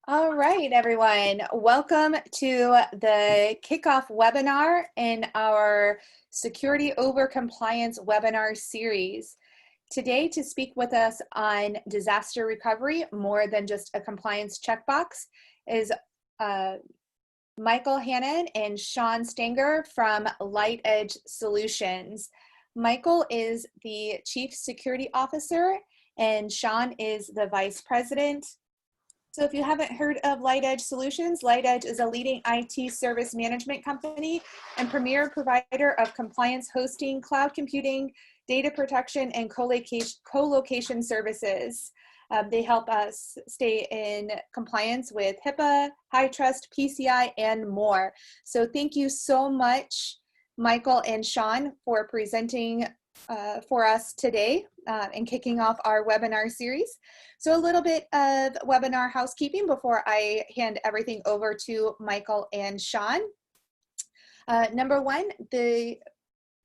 All right, everyone. Welcome to the kickoff webinar in our Security Over Compliance webinar series. Today, to speak with us on disaster recovery, more than just a compliance checkbox, is Michael Hannan and Sean Stanger from LightEdge Solutions. Michael is the Chief Security Officer and Sean is the Vice President. So if you haven't heard of LightEdge Solutions, LightEdge is a leading IT service management company and premier provider of compliance hosting, cloud computing, data protection, and co-location services. They help us stay in compliance with HIPAA, HITRUST, PCI, and more. So thank you so much, Michael and Sean, for presenting for us today and kicking off our webinar series. So a little bit of webinar housekeeping before I hand everything over to Michael and Sean. Number one, the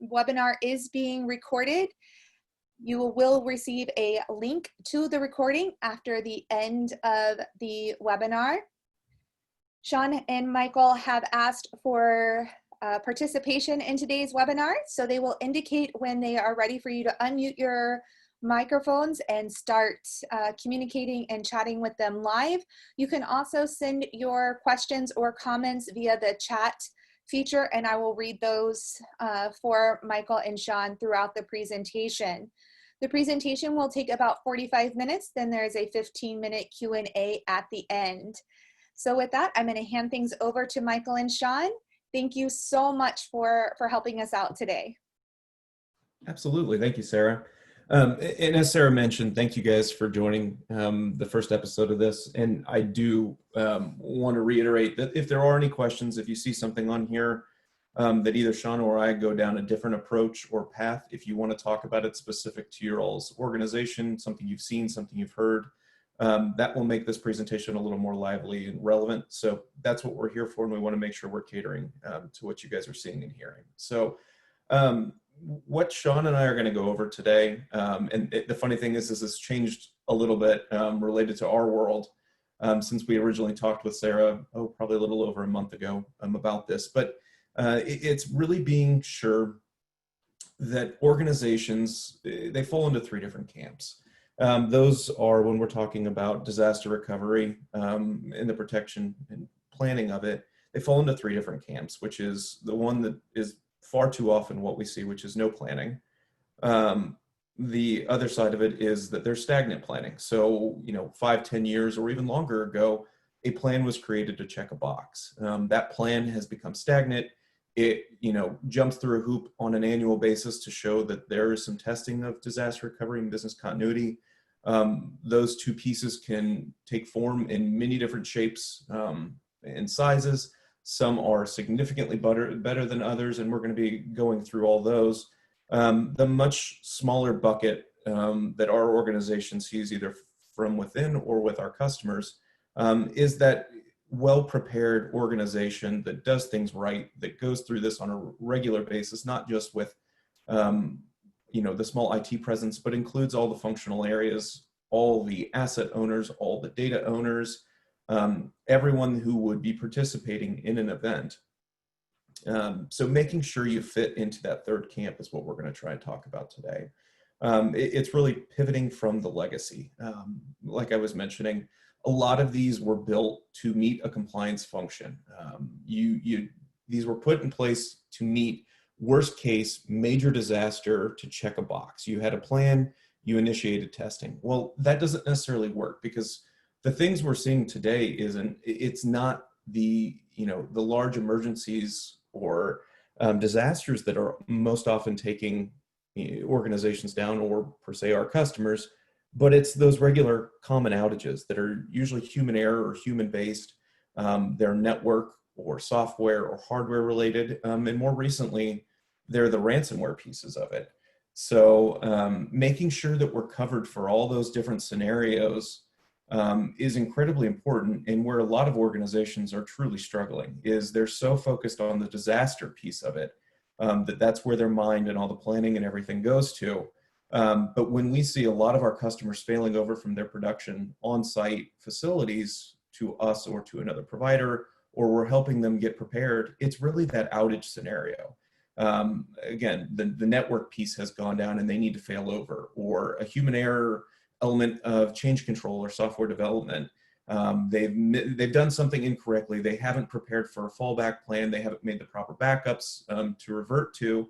webinar is being recorded. You will receive a link to the recording after the end of the webinar. Sean and Michael have asked for participation in today's webinar, so they will indicate when they are ready for you to unmute your microphones and start communicating and chatting with them live. You can also send your questions or comments via the chat feature, and I will read those for Michael and Sean throughout the presentation. The presentation will take about 45 minutes, then there's a 15-minute Q&A at the end. So with that, I'm going to hand things over to Michael and Sean. Thank you so much for helping us out today. Absolutely. Thank you, Sarah. And as Sarah mentioned, thank you guys for joining the first episode of this. And I do want to reiterate that if there are any questions, if you see something on here that either Sean or I go down a different approach or path, if you want to talk about it specific to your all's organization, something you've seen, something you've heard, that will make this presentation a little more lively and relevant. So that's what we're here for, and we want to make sure we're catering to what you guys are seeing and hearing. So what Sean and I are going to go over today, the funny thing is this has changed a little bit related to our world since we originally talked with Sarah, probably a little over a month ago about this, but it's really being sure that organizations, they fall into three different camps. Those are when we're talking about disaster recovery and the protection and planning of it, they fall into three different camps, which is the one that is far too often what we see, which is no planning. The other side of it is that there's stagnant planning. So, 5, 10 years or even longer ago, a plan was created to check a box. That plan has become stagnant. It, jumps through a hoop on an annual basis to show that there is some testing of disaster recovery and business continuity. Those two pieces can take form in many different shapes and sizes. Some are significantly better than others, and we're going to be going through all those. The much smaller bucket that our organization sees either from within or with our customers is that well-prepared organization that does things right, that goes through this on a regular basis, not just with the small IT presence, but includes all the functional areas, all the asset owners, all the data owners, everyone who would be participating in an event. So making sure you fit into that third camp is what we're going to try and talk about today. It's really pivoting from the legacy. Like I was mentioning, a lot of these were built to meet a compliance function. These were put in place to meet worst case major disaster to check a box. You had a plan, you initiated testing. Well, that doesn't necessarily work because the things we're seeing today it's not the large emergencies or disasters that are most often taking organizations down, or per se our customers, but it's those regular common outages that are usually human error or human based. They're network or software or hardware related, and more recently, they're the ransomware pieces of it. So making sure that we're covered for all those different scenarios is incredibly important, and where a lot of organizations are truly struggling is they're so focused on the disaster piece of it that's where their mind and all the planning and everything goes to. But when we see a lot of our customers failing over from their production on-site facilities to us or to another provider, or we're helping them get prepared, it's really that outage scenario. Again, the network piece has gone down and they need to fail over, or a human error element of change control or software development. They've done something incorrectly. They haven't prepared for a fallback plan. They haven't made the proper backups to revert to.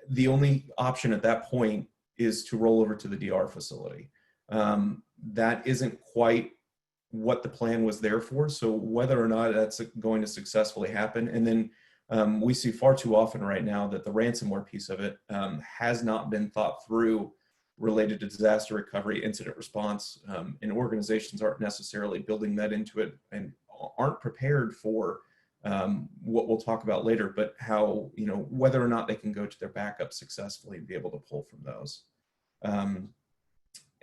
The only option at that point is to roll over to the DR facility. That isn't quite what the plan was there for. So whether or not that's going to successfully happen, and then we see far too often right now that the ransomware piece of it has not been thought through related to disaster recovery, incident response, and organizations aren't necessarily building that into it and aren't prepared for what we'll talk about later, but how, whether or not they can go to their backup successfully and be able to pull from those.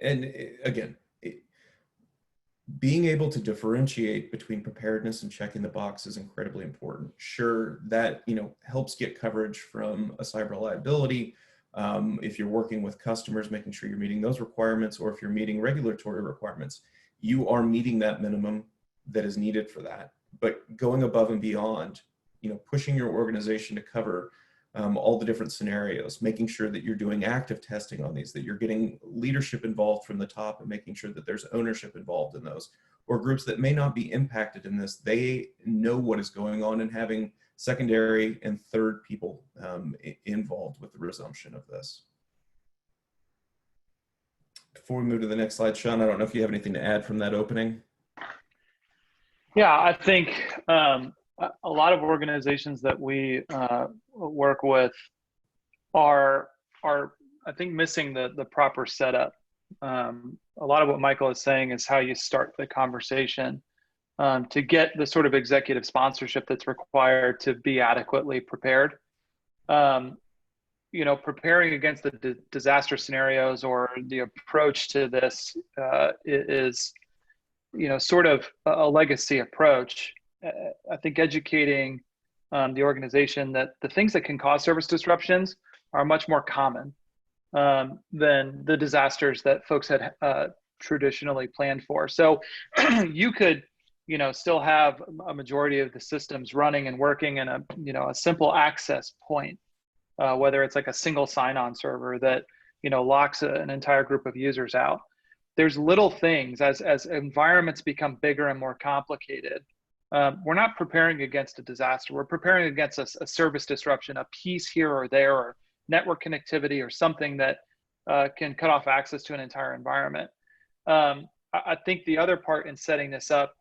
Again, being able to differentiate between preparedness and checking the box is incredibly important. Sure, that helps get coverage from a cyber liability. If you're working with customers, making sure you're meeting those requirements, or if you're meeting regulatory requirements, you are meeting that minimum that is needed for that. But going above and beyond, pushing your organization to cover all the different scenarios, making sure that you're doing active testing on these, that you're getting leadership involved from the top and making sure that there's ownership involved in those, or groups that may not be impacted in this, they know what is going on, and having secondary and third people involved with the resumption of this. Before we move to the next slide, Sean, I don't know if you have anything to add from that opening. Yeah, I think a lot of organizations that we work with are I think missing the proper setup. A lot of what Michael is saying is how you start the conversation to get the sort of executive sponsorship that's required to be adequately prepared. Preparing against the disaster scenarios, or the approach to this is sort of a legacy approach. I think educating the organization that the things that can cause service disruptions are much more common than the disasters that folks had traditionally planned for. So you could, still have a majority of the systems running and working in a simple access point, whether it's like a single sign-on server that, locks an entire group of users out. There's little things as environments become bigger and more complicated. We're not preparing against a disaster. We're preparing against a service disruption, a piece here or there, or network connectivity, or something that can cut off access to an entire environment. I think the other part in setting this up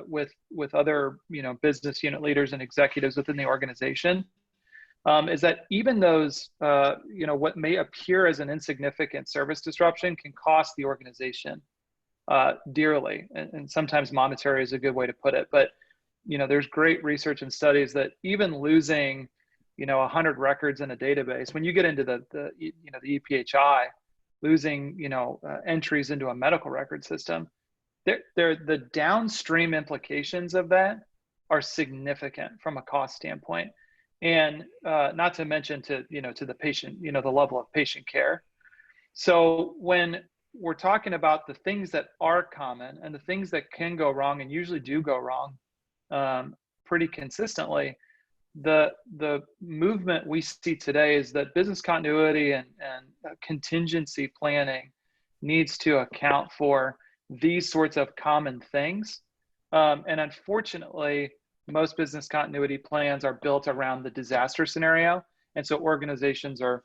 with other business unit leaders and executives within the organization is that even those what may appear as an insignificant service disruption can cost the organization dearly, and sometimes monetary is a good way to put it. But there's great research and studies that even losing 100 records in a database, when you get into the EPHI, losing entries into a medical record system, the downstream implications of that are significant from a cost standpoint, and not to mention to the patient, the level of patient care. So when we're talking about the things that are common and the things that can go wrong, and usually do go wrong pretty consistently, the movement we see today is that business continuity and contingency planning needs to account for these sorts of common things. And unfortunately, most business continuity plans are built around the disaster scenario. And so organizations are,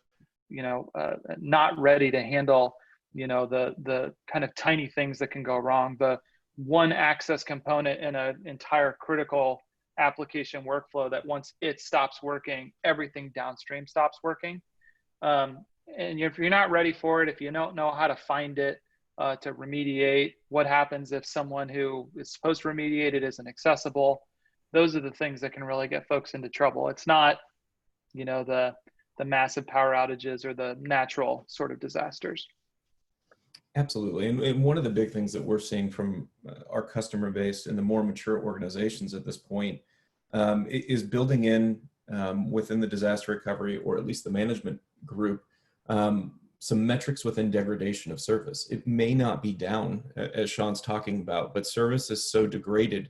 not ready to handle, the kind of tiny things that can go wrong. The one access component in an entire critical application workflow that once it stops working, everything downstream stops working. And if you're not ready for it, if you don't know how to find it, to remediate, what happens if someone who is supposed to remediate it isn't accessible, those are the things that can really get folks into trouble. It's not, the massive power outages or the natural sort of disasters. Absolutely. And one of the big things that we're seeing from our customer base and the more mature organizations at this point is building in within the disaster recovery, or at least the management group, some metrics within degradation of service. It may not be down, as Sean's talking about, but service is so degraded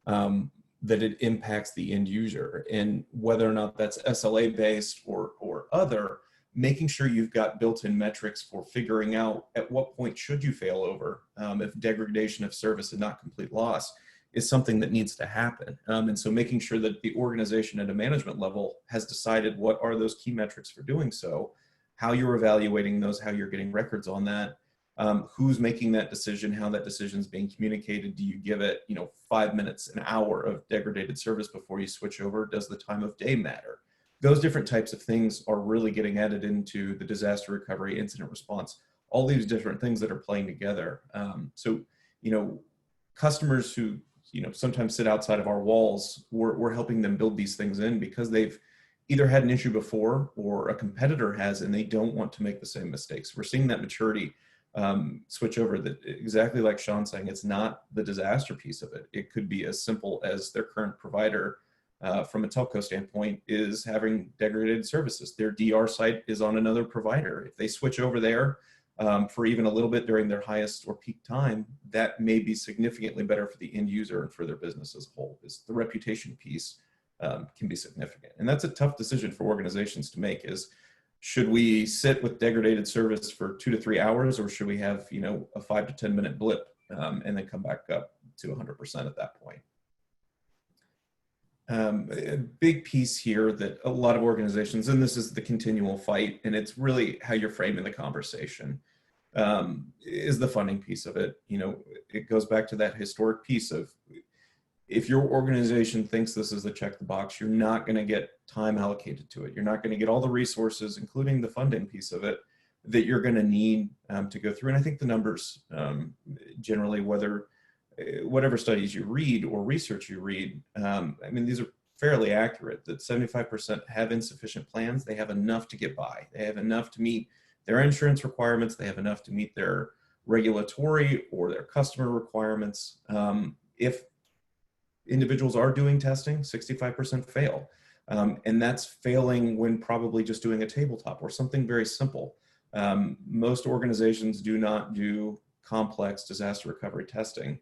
that it impacts the end user. And whether or not that's SLA based or other, making sure you've got built-in metrics for figuring out at what point should you fail over if degradation of service and not complete loss is something that needs to happen. And so making sure that the organization at a management level has decided what are those key metrics for doing so, how you're evaluating those, how you're getting records on that, who's making that decision, how that decision is being communicated. Do you give it, 5 minutes, an hour of degraded service before you switch over? Does the time of day matter? Those different types of things are really getting added into the disaster recovery, incident response, all these different things that are playing together. So, customers who, sometimes sit outside of our walls, we're helping them build these things in because they've either had an issue before or a competitor has, and they don't want to make the same mistakes. We're seeing that maturity switch over, that exactly like Sean saying, it's not the disaster piece of it. It could be as simple as their current provider from a telco standpoint is having degraded services. Their DR site is on another provider. If they switch over there for even a little bit during their highest or peak time, that may be significantly better for the end user and for their business as a whole. Is the reputation piece can be significant. And that's a tough decision for organizations to make, is should we sit with degraded service for 2 to 3 hours, or should we have, a 5 to 10 minute blip and then come back up to 100% at that point? A big piece here that a lot of organizations, and this is the continual fight, and it's really how you're framing the conversation, is the funding piece of it. It goes back to that historic piece of, if your organization thinks this is the check the box, you're not going to get time allocated to it. You're not going to get all the resources, including the funding piece of it, that you're going to need to go through. And I think the numbers generally, whatever studies you read or research you read, these are fairly accurate, that 75% have insufficient plans. They have enough to get by. They have enough to meet their insurance requirements. They have enough to meet their regulatory or their customer requirements. If individuals are doing testing, 65% fail. And that's failing when probably just doing a tabletop or something very simple. Most organizations do not do complex disaster recovery testing.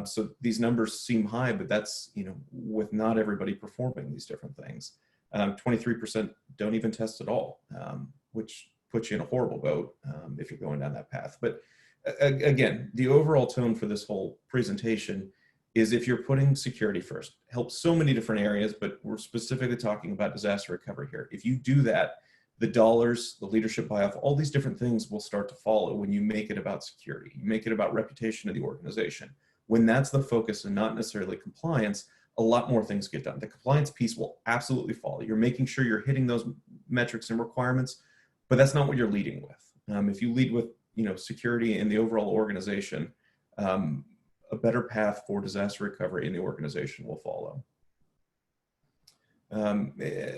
So these numbers seem high, but that's, with not everybody performing these different things. 23% don't even test at all, which puts you in a horrible boat if you're going down that path. But again, the overall tone for this whole presentation is, if you're putting security first, helps so many different areas, but we're specifically talking about disaster recovery here. If you do that, the dollars, the leadership buy-off, all these different things will start to follow when you make it about security. You make it about reputation of the organization. When that's the focus and not necessarily compliance, a lot more things get done. The compliance piece will absolutely follow. You're making sure you're hitting those metrics and requirements, but that's not what you're leading with. If you lead with, security in the overall organization, a better path for disaster recovery in the organization will follow.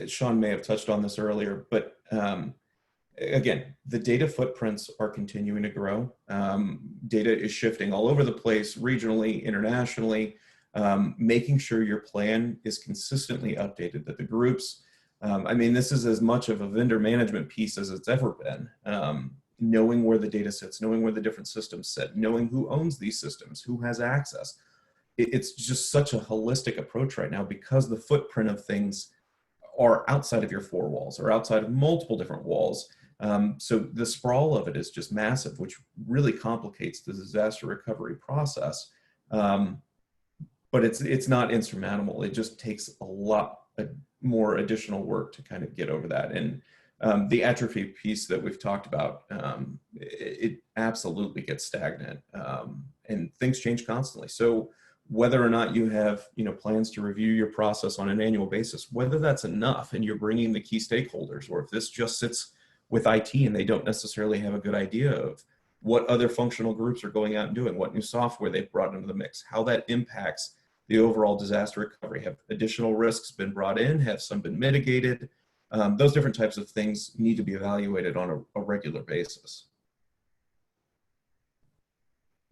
Sean may have touched on this earlier, but again, the data footprints are continuing to grow. Data is shifting all over the place, regionally, internationally, making sure your plan is consistently updated, that the groups, this is as much of a vendor management piece as it's ever been. Knowing where the data sits, knowing where the different systems sit, knowing who owns these systems, who has access. It's just such a holistic approach right now, because the footprint of things are outside of your four walls or outside of multiple different walls. So the sprawl of it is just massive, which really complicates the disaster recovery process. But it's not insurmountable. It just takes a lot more additional work to kind of get over that. And the atrophy piece that we've talked about, it absolutely gets stagnant, and things change constantly. So whether or not you have, plans to review your process on an annual basis, whether that's enough and you're bringing the key stakeholders, or if this just sits with IT and they don't necessarily have a good idea of what other functional groups are going out and doing, what new software they've brought into the mix, how that impacts the overall disaster recovery. Have additional risks been brought in? Have some been mitigated? Those different types of things need to be evaluated on a regular basis.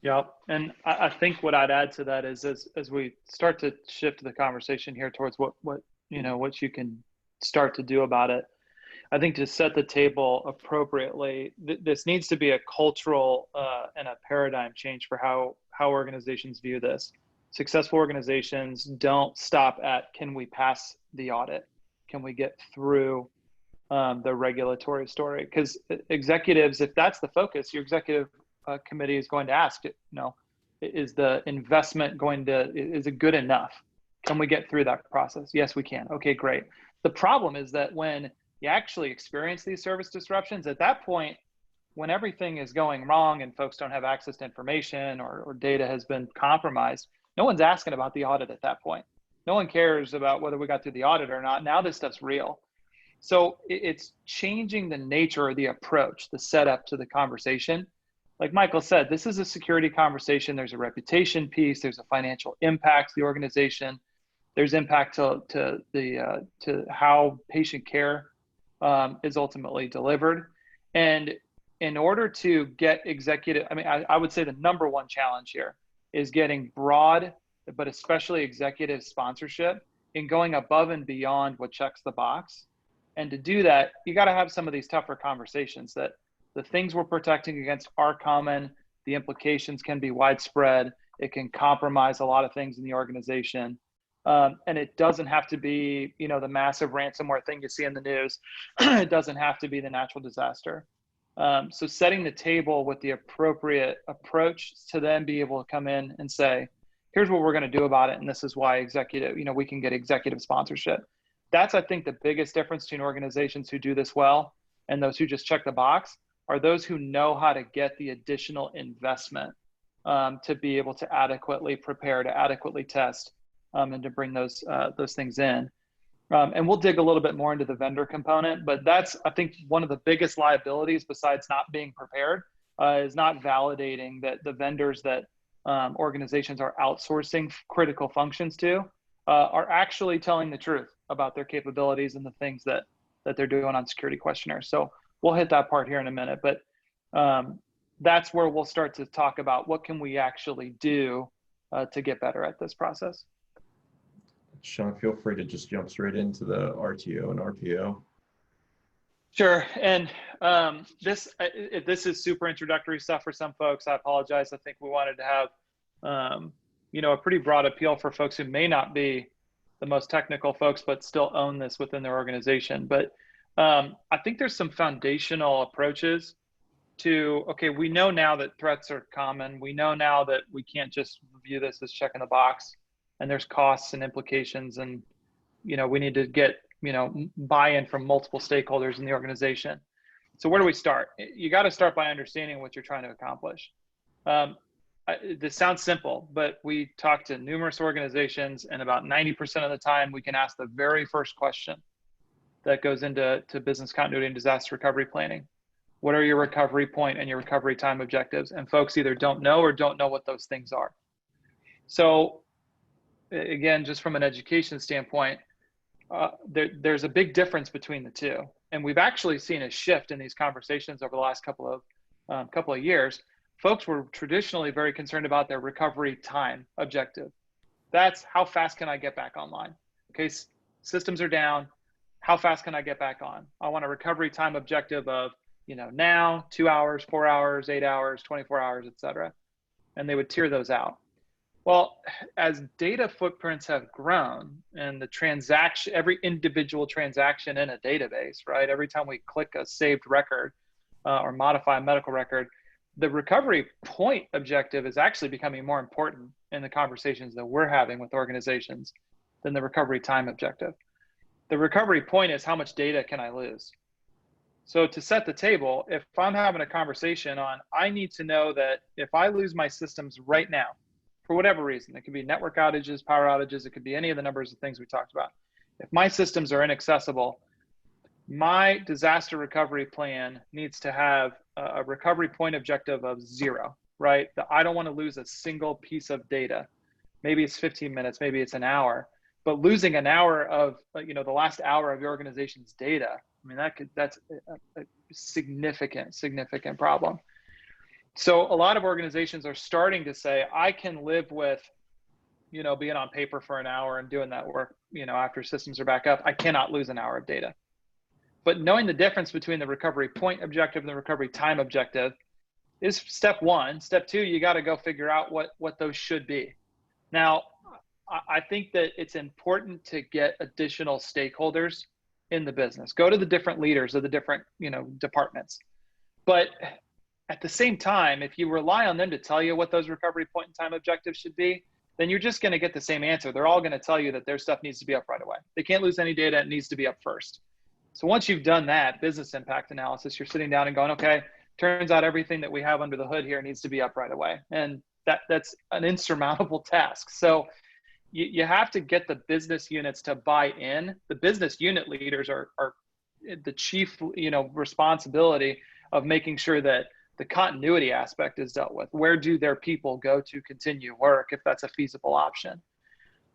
Yeah, and I think what I'd add to that is, as we start to shift the conversation here towards what you can start to do about it, I think to set the table appropriately, this needs to be a cultural and a paradigm change for how organizations view this. Successful organizations don't stop at, can we pass the audit? Can we get through the regulatory story? Because executives, if that's the focus, your executive committee is going to ask, is the investment is it good enough? Can we get through that process? Yes, we can. Okay, great. The problem is that when you actually experience these service disruptions, at that point, when everything is going wrong and folks don't have access to information or data has been compromised, no one's asking about the audit at that point. No one cares about whether we got through the audit or not. Now this stuff's real. So it's changing the nature or the approach, the setup to the conversation. Like Michael said, this is a security conversation. There's a reputation piece. There's a financial impact to the organization. There's impact to how patient care is ultimately delivered. And in order to get executive, I would say the number one challenge here is getting broad, but especially executive sponsorship in going above and beyond what checks the box. And to do that, you got to have some of these tougher conversations that the things we're protecting against are common. The implications can be widespread. It can compromise a lot of things in the organization. And it doesn't have to be, the massive ransomware thing you see in the news. It doesn't have to be the natural disaster. So setting the table with the appropriate approach to then be able to come in and say, here's what we're going to do about it. And this is why we can get executive sponsorship. That's, I think, the biggest difference between organizations who do this well and those who just check the box are those who know how to get the additional investment to be able to adequately prepare, to adequately test, and to bring those things in. And we'll dig a little bit more into the vendor component, but that's, I think, one of the biggest liabilities besides not being prepared is not validating that the vendors that organizations are outsourcing critical functions to are actually telling the truth about their capabilities and the things that they're doing on security questionnaires. So we'll hit that part here in a minute, but that's where we'll start to talk about what can we actually do to get better at this process. Sean, feel free to just jump straight into the RTO and RPO. Sure, and this is super introductory stuff for some folks. I apologize. I think we wanted to have a pretty broad appeal for folks who may not be the most technical folks, but still own this within their organization. But I think there's some foundational approaches to, okay, we know now that threats are common. We know now that we can't just view this as checking the box, and there's costs and implications, and we need to get buy-in from multiple stakeholders in the organization. So where do we start? You got to start by understanding what you're trying to accomplish. This sounds simple, but we talk to numerous organizations, and about 90% of the time we can ask the very first question that goes into business continuity and disaster recovery planning. What are your recovery point and your recovery time objectives? And folks either don't know or don't know what those things are. So again, just from an education standpoint, there's a big difference between the two. And we've actually seen a shift in these conversations over the last couple of years. Folks were traditionally very concerned about their recovery time objective. That's how fast can I get back online? Okay, systems are down. How fast can I get back on? I want a recovery time objective of, now 2 hours, 4 hours, 8 hours, 24 hours, et cetera. And they would tier those out. Well, as data footprints have grown and every individual transaction in a database, right? Every time we click a saved record or modify a medical record, the recovery point objective is actually becoming more important in the conversations that we're having with organizations than the recovery time objective. The recovery point is how much data can I lose? So to set the table, if I'm having a conversation on, I need to know that if I lose my systems right now, for whatever reason, it could be network outages, power outages, it could be any of the numbers of things we talked about. If my systems are inaccessible, my disaster recovery plan needs to have a recovery point objective of 0, right? I don't want to lose a single piece of data. Maybe it's 15 minutes, maybe it's an hour, but losing an hour of, the last hour of your organization's data, that's a significant problem. So a lot of organizations are starting to say, I can live with, being on paper for an hour and doing that work, after systems are back up. I cannot lose an hour of data. But knowing the difference between the recovery point objective and the recovery time objective is step one. Step two, you got to go figure out what those should be. Now, I think that it's important to get additional stakeholders in the business. Go to the different leaders of the different, departments. But at the same time, if you rely on them to tell you what those recovery point in time objectives should be, then you're just going to get the same answer. They're all going to tell you that their stuff needs to be up right away. They can't lose any data. It needs to be up first. So once you've done that business impact analysis, you're sitting down and going, okay, turns out everything that we have under the hood here needs to be up right away. And that's an insurmountable task. So you have to get the business units to buy in. The business unit leaders are the chief, responsibility of making sure that the continuity aspect is dealt with. Where do their people go to continue work if that's a feasible option?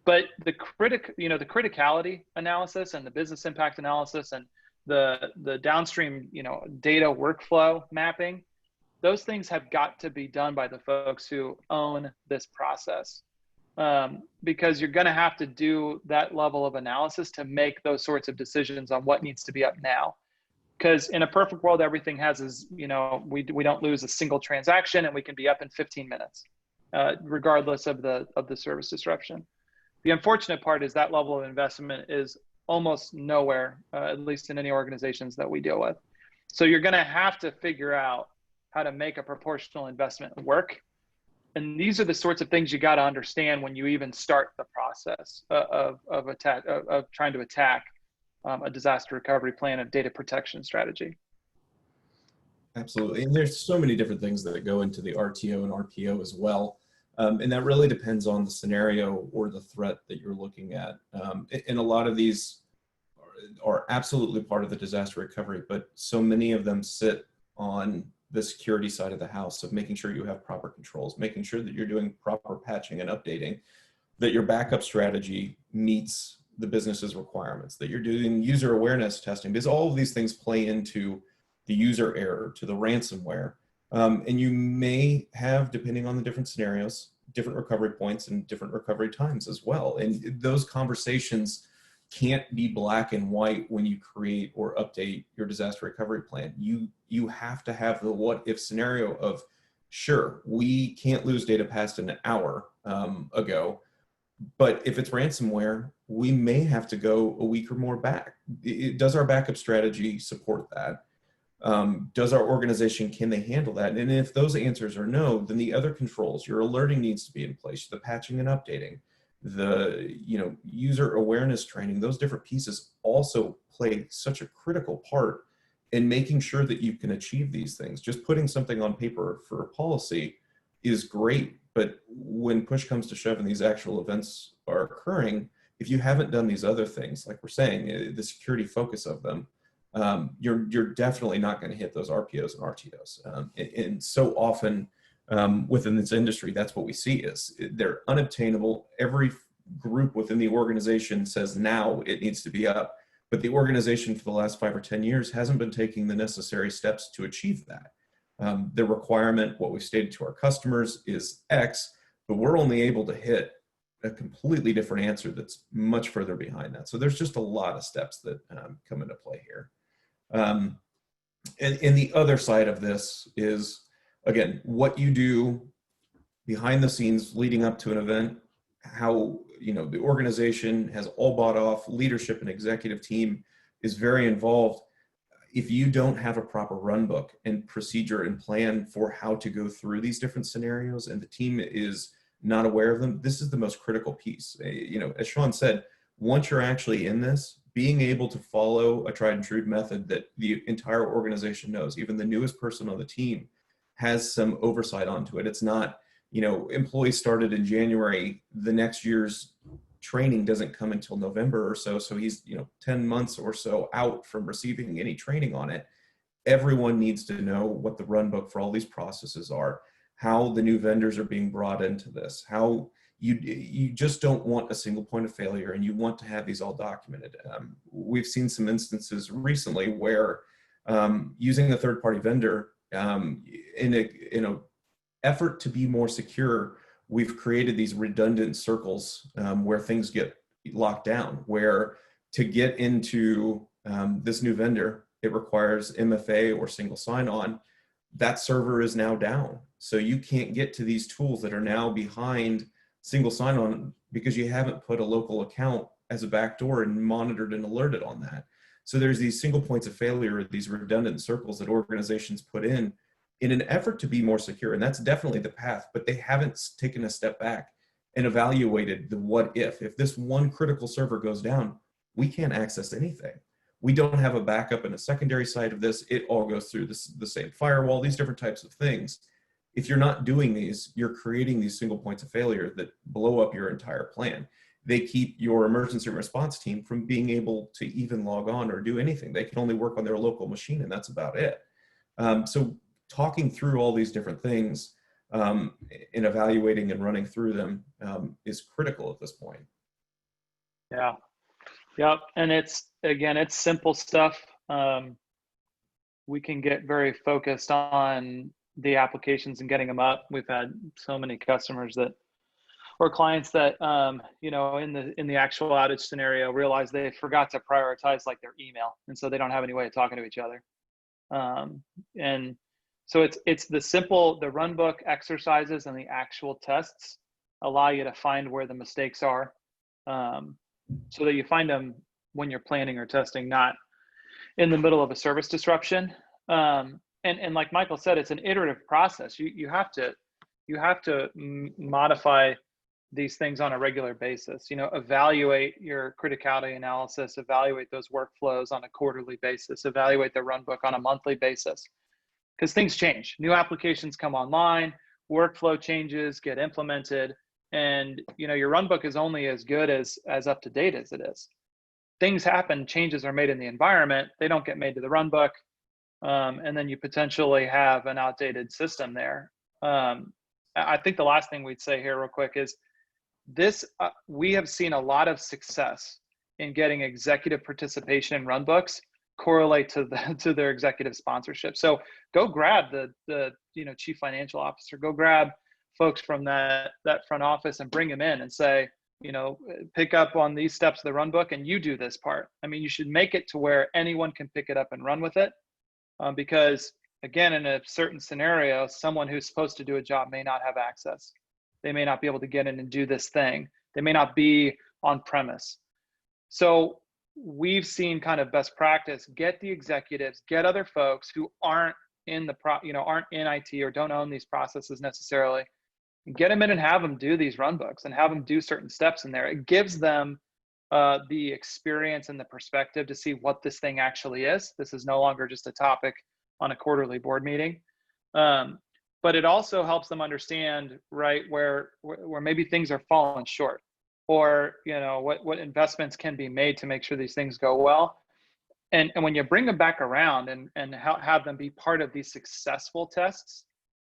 But the criticality analysis and the business impact analysis and the downstream, data workflow mapping, those things have got to be done by the folks who own this process. Because you're going to have to do that level of analysis to make those sorts of decisions on what needs to be up now. Because in a perfect world, everything we don't lose a single transaction and we can be up in 15 minutes, regardless of the service disruption. The unfortunate part is that level of investment is almost nowhere, at least in any organizations that we deal with. So you're going to have to figure out how to make a proportional investment work. And these are the sorts of things you got to understand when you even start the process of trying to attack a disaster recovery plan and data protection strategy. Absolutely. And there's so many different things that go into the RTO and RPO as well. And that really depends on the scenario or the threat that you're looking at. And a lot of these are absolutely part of the disaster recovery, but so many of them sit on the security side of the house of making sure you have proper controls, making sure that you're doing proper patching and updating, that your backup strategy meets the business's requirements, that you're doing user awareness testing, because all of these things play into the user error, to the ransomware. And you may have, depending on the different scenarios, different recovery points and different recovery times as well. And those conversations can't be black and white when you create or update your disaster recovery plan. You have to have the what if scenario of, sure, we can't lose data past an hour ago, but if it's ransomware, we may have to go a week or more back. Does our backup strategy support that? Does our organization, can they handle that? And if those answers are no, then the other controls, your alerting needs to be in place, the patching and updating, the user awareness training, those different pieces also play such a critical part in making sure that you can achieve these things. Just putting something on paper for a policy is great, but when push comes to shove and these actual events are occurring, if you haven't done these other things, like we're saying, the security focus of them, you're definitely not going to hit those RPOs and RTOs. And so often within this industry, that's what we see is they're unobtainable. Every group within the organization says now it needs to be up, but the organization for the last 5 or 10 years hasn't been taking the necessary steps to achieve that. The requirement, what we've stated to our customers is X, but we're only able to hit a completely different answer that's much further behind that. So there's just a lot of steps that come into play here. And the other side of this is, again, what you do behind the scenes leading up to an event, how the organization has all bought off, leadership and executive team is very involved. If you don't have a proper run book and procedure and plan for how to go through these different scenarios and the team is not aware of them, this is the most critical piece. As Sean said, once you're actually in this, being able to follow a tried and true method that the entire organization knows, even the newest person on the team has some oversight onto it. It's not, employees started in January, the next year's training doesn't come until November or so. So he's, 10 months or so out from receiving any training on it. Everyone needs to know what the run book for all these processes are, how the new vendors are being brought into this, how you just don't want a single point of failure, and you want to have these all documented. We've seen some instances recently where using a third-party vendor in a effort to be more secure, we've created these redundant circles where things get locked down, where to get into this new vendor, it requires MFA or single sign-on. That server is now down. So you can't get to these tools that are now behind single sign-on because you haven't put a local account as a backdoor and monitored and alerted on that. So there's these single points of failure, these redundant circles that organizations put in an effort to be more secure. And that's definitely the path, but they haven't taken a step back and evaluated the what if this one critical server goes down, we can't access anything. We don't have a backup and a secondary side of this. It all goes through the same firewall, these different types of things. If you're not doing these, you're creating these single points of failure that blow up your entire plan. They keep your emergency response team from being able to even log on or do anything. They can only work on their local machine, and that's about it. So talking through all these different things and evaluating and running through them is critical at this point. Yeah. Yep. And it's simple stuff. We can get very focused on the applications and getting them up. We've had so many customers or clients that, in the actual outage scenario, realize they forgot to prioritize like their email. And so they don't have any way of talking to each other. And so it's the run book exercises and the actual tests allow you to find where the mistakes are, so that you find them when you're planning or testing, not in the middle of a service disruption. And like Michael said, it's an iterative process. You have to modify these things on a regular basis. Evaluate your criticality analysis, evaluate those workflows on a quarterly basis, evaluate the run book on a monthly basis, because things change. New applications come online, workflow changes get implemented, and your run book is only as good as up to date as it is. Things happen, changes are made in the environment, they don't get made to the run book, and then you potentially have an outdated system there. I think the last thing we'd say here real quick is this, we have seen a lot of success in getting executive participation in run books correlate to their executive sponsorship. So go grab the chief financial officer, go grab folks from that front office and bring them in and say, pick up on these steps of the run book and you do this part. I mean, you should make it to where anyone can pick it up and run with it, because again, in a certain scenario, someone who's supposed to do a job may not have access. They may not be able to get in and do this thing. They may not be on premise. So we've seen kind of best practice, get the executives, get other folks who aren't in aren't in IT or don't own these processes necessarily, and get them in and have them do these run books and have them do certain steps in there. It gives them the experience and the perspective to see what this thing actually is. This is no longer just a topic on a quarterly board meeting. But it also helps them understand, right, where maybe things are falling short, or what investments can be made to make sure these things go well. And when you bring them back around and have them be part of these successful tests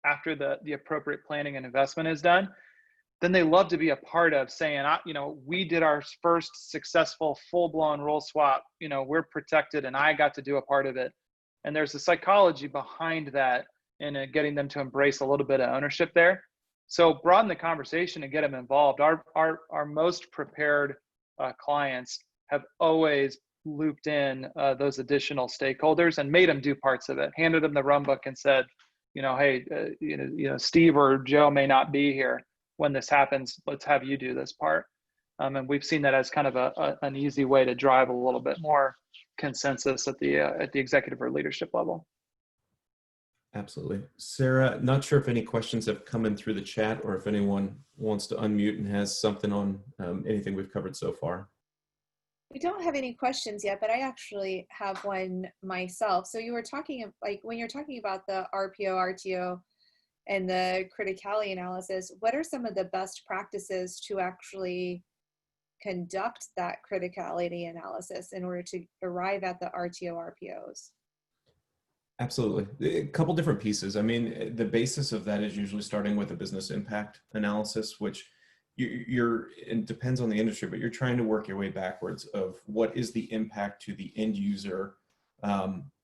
after the appropriate planning and investment is done, then they love to be a part of saying, we did our first successful full-blown role swap, we're protected and I got to do a part of it. And there's a psychology behind that and getting them to embrace a little bit of ownership there. So broaden the conversation and get them involved. Our most prepared clients have always looped in those additional stakeholders and made them do parts of it, handed them the run book and said, hey, Steve or Joe may not be here when this happens. Let's have you do this part. And we've seen that as kind of an easy way to drive a little bit more consensus at the executive or leadership level. Absolutely. Sarah, not sure if any questions have come in through the chat or if anyone wants to unmute and has something on anything we've covered so far. We don't have any questions yet, but I actually have one myself. So you were talking, like when you're talking about the RPO, RTO, and the criticality analysis, what are some of the best practices to actually conduct that criticality analysis in order to arrive at the RTO, RPOs? Absolutely. A couple different pieces. I mean, the basis of that is usually starting with a business impact analysis, which it depends on the industry, but you're trying to work your way backwards of what is the impact to the end user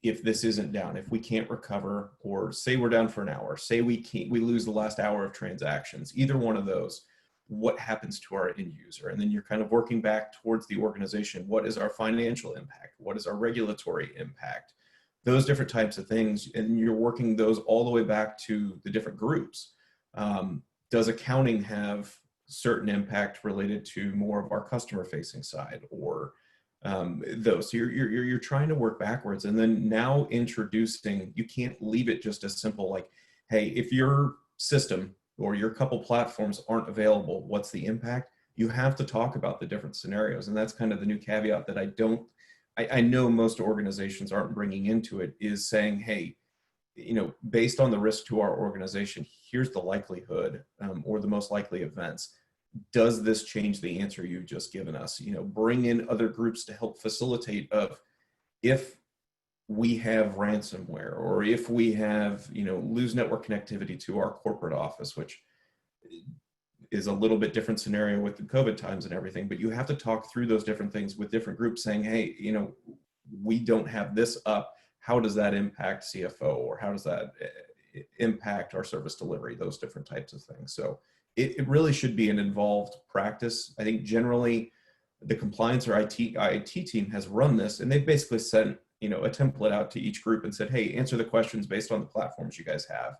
if this isn't down, if we can't recover, or say we're down for an hour, say we lose the last hour of transactions, either one of those. what happens to our end user? And then you're kind of working back towards the organization. What is our financial impact? What is our regulatory impact? Those different types of things. And you're working those all the way back to the different groups. Does accounting have certain impact related to more of our customer facing side, or those? So you're trying to work backwards, and then now introducing, you can't leave it just as simple like, hey, if your system or your couple platforms aren't available, what's the impact? You have to talk about the different scenarios. And that's kind of the new caveat that I know most organizations aren't bringing into it, is saying, hey, based on the risk to our organization, here's the likelihood or the most likely events. Does this change the answer you've just given us? Bring in other groups to help facilitate of, if we have ransomware, or if we have, lose network connectivity to our corporate office, which is a little bit different scenario with the COVID times and everything, but you have to talk through those different things with different groups saying, hey, we don't have this up. How does that impact CFO, or how does that impact our service delivery? Those different types of things. So it really should be an involved practice. I think generally the compliance or IT team has run this, and they've basically sent a template out to each group and said, hey, answer the questions based on the platforms you guys have.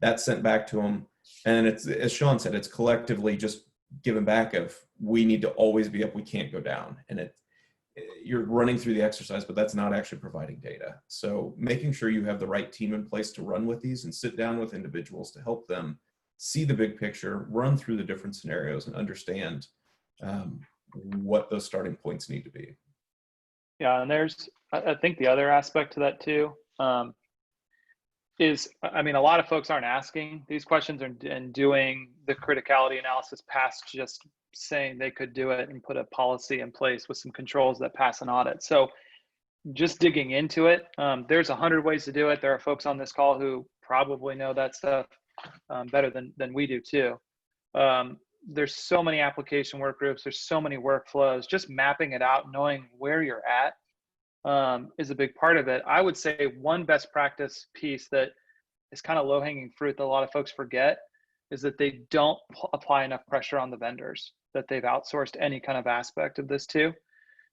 That's sent back to them. And it's, as Sean said, it's collectively just given back of, we need to always be up, we can't go down. And you're running through the exercise, but that's not actually providing data. So making sure you have the right team in place to run with these and sit down with individuals to help them see the big picture, run through the different scenarios, and understand what those starting points need to be. Yeah, and I think the other aspect to that too is, a lot of folks aren't asking these questions and doing the criticality analysis past just saying they could do it and put a policy in place with some controls that pass an audit. So just digging into it, there's 100 ways to do it. There are folks on this call who probably know that stuff better than we do too. There's so many application work groups, there's so many workflows. Just mapping it out, knowing where you're at is a big part of it. I would say one best practice piece that is kind of low-hanging fruit that a lot of folks forget is that they don't apply enough pressure on the vendors that they've outsourced any kind of aspect of this to.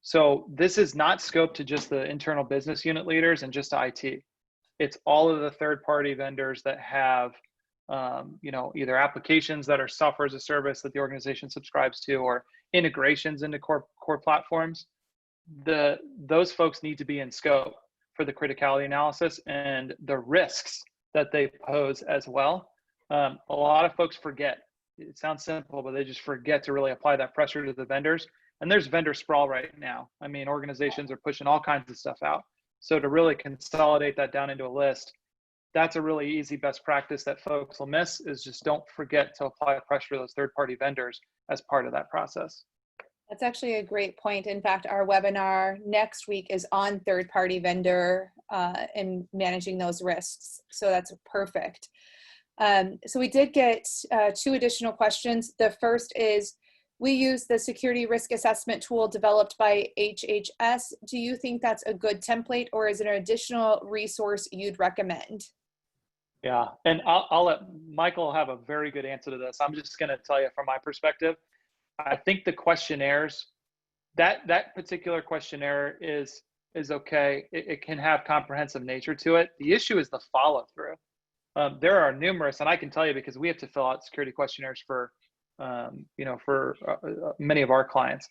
So this is not scoped to just the internal business unit leaders and just IT. It's all of the third-party vendors that have either applications that are software as a service that the organization subscribes to, or integrations into core platforms. Those folks need to be in scope for the criticality analysis and the risks that they pose as well. A lot of folks forget. It sounds simple, but they just forget to really apply that pressure to the vendors. And there's vendor sprawl right now. Organizations are pushing all kinds of stuff out. So to really consolidate that down into a list, that's a really easy best practice that folks will miss, is just don't forget to apply pressure to those third-party vendors as part of that process. That's actually a great point. In fact, our webinar next week is on third-party vendor and managing those risks. So that's perfect. So we did get 2 additional questions. The first is, we use the security risk assessment tool developed by HHS. Do you think that's a good template, or is it an additional resource you'd recommend? Yeah, and I'll let Michael have a very good answer to this. I'm just going to tell you from my perspective. I think the questionnaires, that particular questionnaire is okay. It can have comprehensive nature to it. The issue is the follow through. There are numerous, and I can tell you because we have to fill out security questionnaires for many of our clients.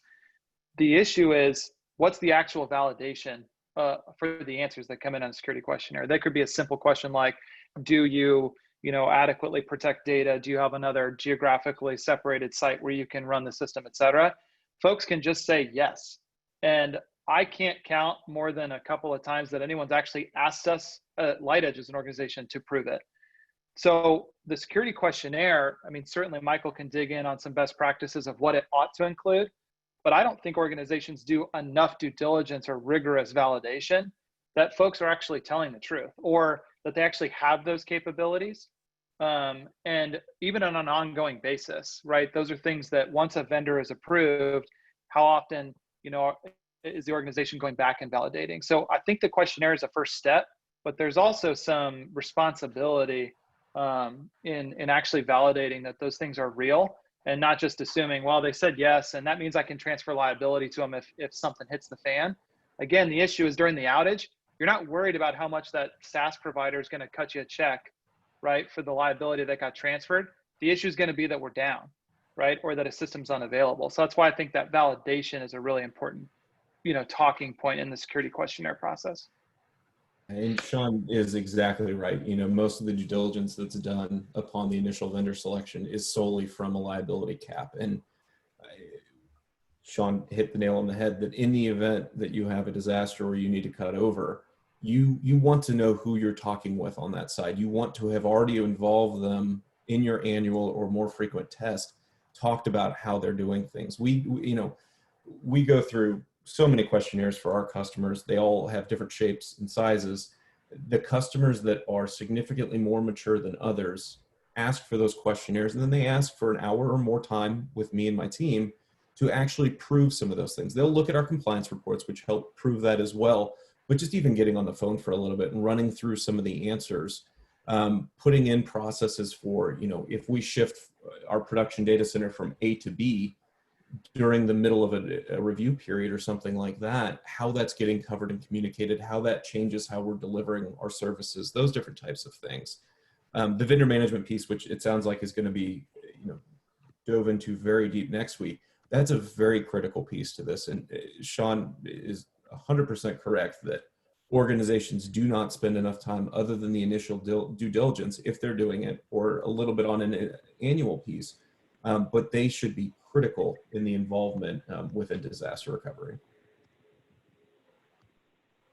The issue is, what's the actual validation for the answers that come in on a security questionnaire? That could be a simple question like, do you adequately protect data? Do you have another geographically separated site where you can run the system, et cetera? Folks can just say yes. And I can't count more than a couple of times that anyone's actually asked us at LightEdge as an organization to prove it. So the security questionnaire, certainly Michael can dig in on some best practices of what it ought to include, but I don't think organizations do enough due diligence or rigorous validation that folks are actually telling the truth, or that they actually have those capabilities. And even on an ongoing basis, right? Those are things that once a vendor is approved, how often, is the organization going back and validating? So I think the questionnaire is a first step, but there's also some responsibility in actually validating that those things are real and not just assuming, well, they said yes, and that means I can transfer liability to them if something hits the fan. Again, the issue is during the outage, you're not worried about how much that SaaS provider is going to cut you a check, right, for the liability that got transferred. The issue is going to be that we're down, right, or that a system's unavailable. So that's why I think that validation is a really important, talking point in the security questionnaire process. And Sean is exactly right. Most of the due diligence that's done upon the initial vendor selection is solely from a liability cap. And Sean hit the nail on the head that in the event that you have a disaster or you need to cut over, you want to know who you're talking with on that side. You want to have already involved them in your annual or more frequent test, talked about how they're doing things. We go through so many questionnaires for our customers. They all have different shapes and sizes. The customers that are significantly more mature than others ask for those questionnaires, and then they ask for an hour or more time with me and my team to actually prove some of those things. They'll look at our compliance reports, which help prove that as well, but just even getting on the phone for a little bit and running through some of the answers, putting in processes for, if we shift our production data center from A to B, during the middle of a review period or something like that, how that's getting covered and communicated, how that changes how we're delivering our services, those different types of things. The vendor management piece, which it sounds like is going to be dove into very deep next week, that's a very critical piece to this. And Sean is 100% correct that organizations do not spend enough time other than the initial due diligence, if they're doing it, or a little bit on an annual piece, but they should be critical in the involvement within disaster recovery.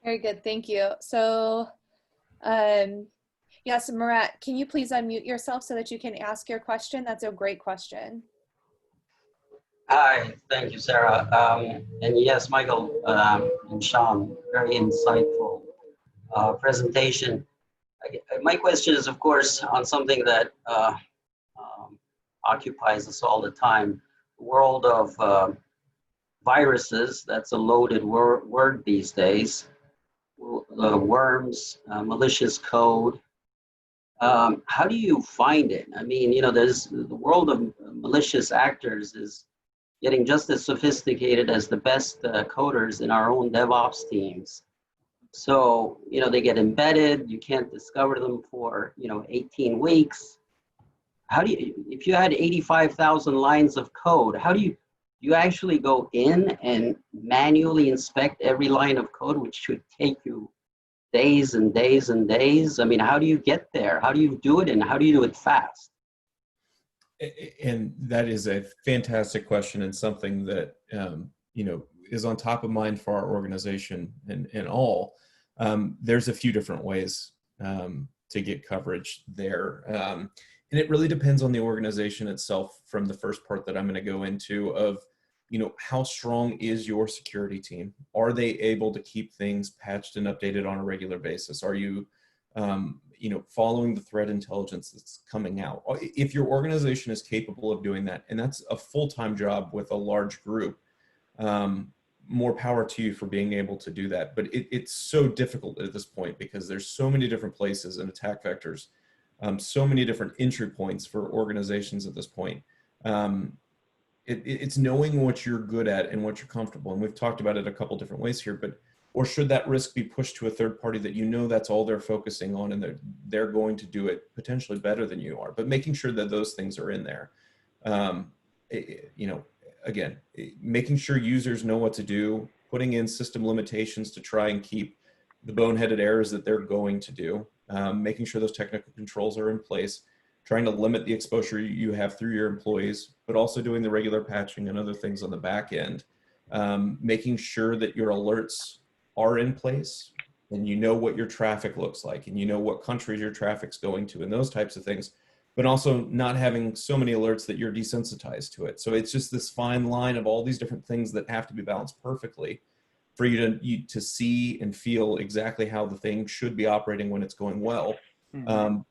Very good, thank you. So, yes, Murat, can you please unmute yourself so that you can ask your question? That's a great question. Hi, thank you, Sarah. And yes, Michael and Sean, very insightful presentation. My question is, of course, on something that occupies us all the time, the world of viruses. That's a loaded word these days. Worms, malicious code. How do you find it? I mean, there's the world of malicious actors is getting just as sophisticated as the best coders in our own DevOps teams. So, they get embedded, you can't discover them for, 18 weeks. How do you, if you had 85,000 lines of code, how do you actually go in and manually inspect every line of code, which should take you days and days and days? I mean, how do you get there? How do you do it, and how do you do it fast? And that is a fantastic question, and something that is on top of mind for our organization and all. There's a few different ways to get coverage there, and it really depends on the organization itself. From the first part that I'm going to go into of how strong is your security team? Are they able to keep things patched and updated on a regular basis? Are you following the threat intelligence that's coming out? If your organization is capable of doing that, and that's a full-time job with a large group, more power to you for being able to do that. But it's so difficult at this point because there's so many different places and attack vectors, so many different entry points for organizations at this point. It's knowing what you're good at and what you're comfortable. And we've talked about it a couple different ways here, or should that risk be pushed to a third party that that's all they're focusing on, and they're going to do it potentially better than you are, but making sure that those things are in there. Again, making sure users know what to do, putting in system limitations to try and keep the boneheaded errors that they're going to do, making sure those technical controls are in place, trying to limit the exposure you have through your employees, but also doing the regular patching and other things on the back end, making sure that your alerts are in place, and what your traffic looks like, and what countries your traffic's going to, and those types of things, but also not having so many alerts that you're desensitized to it. So it's just this fine line of all these different things that have to be balanced perfectly for you to see and feel exactly how the thing should be operating when it's going well.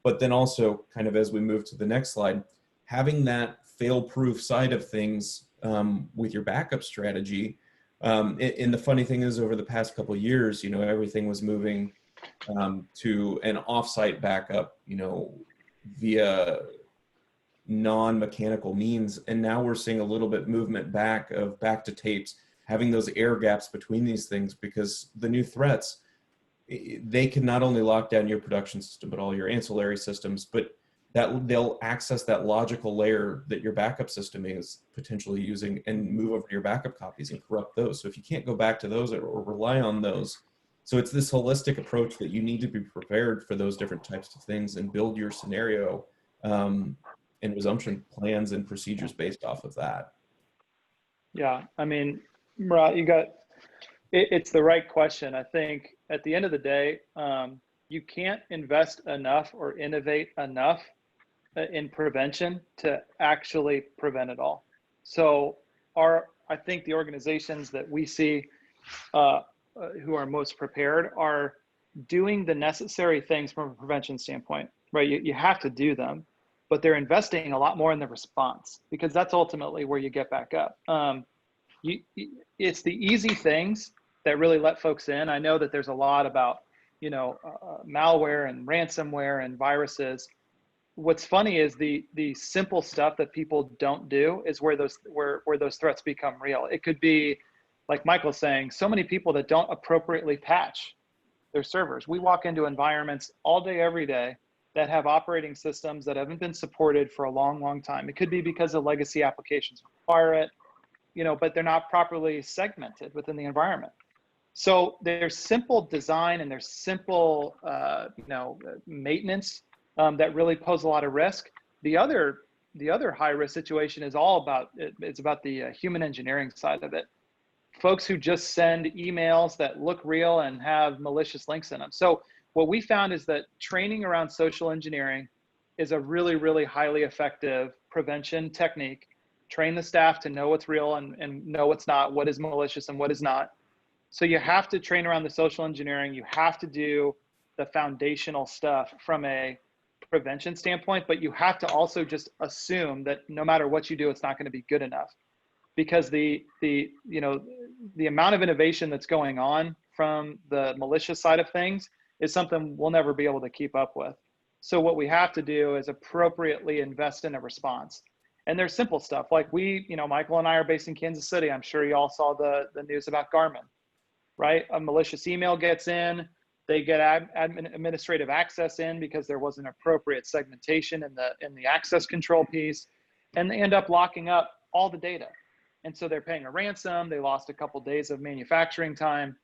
But then also, kind of as we move to the next slide, having that fail-proof side of things with your backup strategy. And the funny thing is, over the past couple of years, everything was moving to an offsite backup, via non-mechanical means. And now we're seeing a little bit movement back to tapes, having those air gaps between these things, because the new threats, they can not only lock down your production system, but all your ancillary systems, but that they'll access that logical layer that your backup system is potentially using and move over to your backup copies and corrupt those. So if you can't go back to those or rely on those, so it's this holistic approach that you need to be prepared for those different types of things and build your scenario and resumption plans and procedures based off of that. Yeah, I mean, Murat, it's the right question. I think at the end of the day, you can't invest enough or innovate enough in prevention to actually prevent it all. So I think the organizations that we see who are most prepared are doing the necessary things from a prevention standpoint, right? You have to do them, but they're investing a lot more in the response, because that's ultimately where you get back up. It's the easy things that really let folks in. I know that there's a lot about, malware and ransomware and viruses. What's funny is the simple stuff that people don't do is where those threats become real. It could be, like Michael's saying, so many people that don't appropriately patch their servers. We walk into environments all day, every day that have operating systems that haven't been supported for a long, long time. It could be because the legacy applications require it, but they're not properly segmented within the environment. So there's simple design and there's simple, maintenance that really pose a lot of risk. The other high risk situation is it's about the human engineering side of it. Folks who just send emails that look real and have malicious links in them. So what we found is that training around social engineering is a really, really highly effective prevention technique. Train the staff to know what's real and know what's not, what is malicious and what is not. So you have to train around the social engineering. You have to do the foundational stuff from a prevention standpoint, but you have to also just assume that no matter what you do, it's not going to be good enough, because the amount of innovation that's going on from the malicious side of things is something we'll never be able to keep up with. So what we have to do is appropriately invest in a response. And there's simple stuff like Michael and I are based in Kansas City. I'm sure you all saw the news about Garmin, right? A malicious email gets in, they get administrative access in because there wasn't appropriate segmentation in the access control piece, and they end up locking up all the data. And so they're paying a ransom. They lost a couple days of manufacturing time.